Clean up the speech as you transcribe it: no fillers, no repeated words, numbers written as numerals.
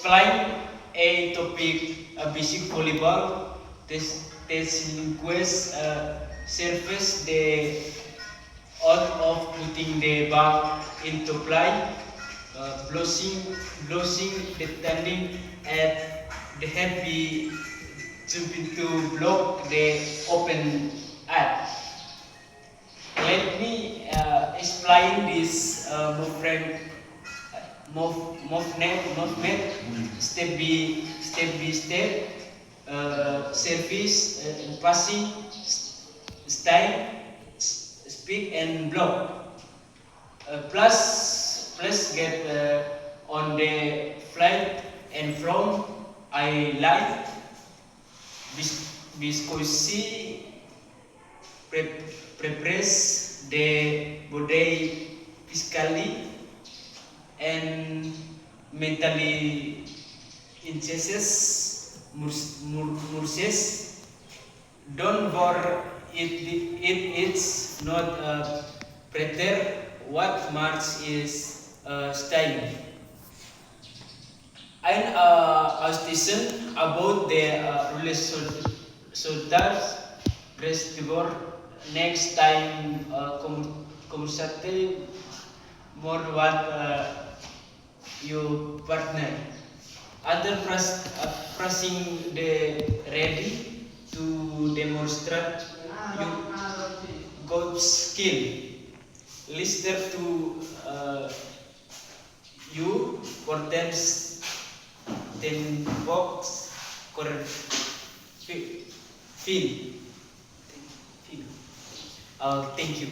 explain a topic, a basic volleyball, test linguist surface the art of putting the ball into play, blocking the turning at the heavy to block the open ad. Let me explain this movement step by step, service, passing, style, speed and block. Plus get on the flight and from I like viscosity prepares the body physically and mentally increases murses. Don't worry, it's not a preter. What marks is style. And station about the results restore next time conversate more what your partner. Other pressing the ready to demonstrate your golf skill. Lister to you for ten box correct feel. Thank you.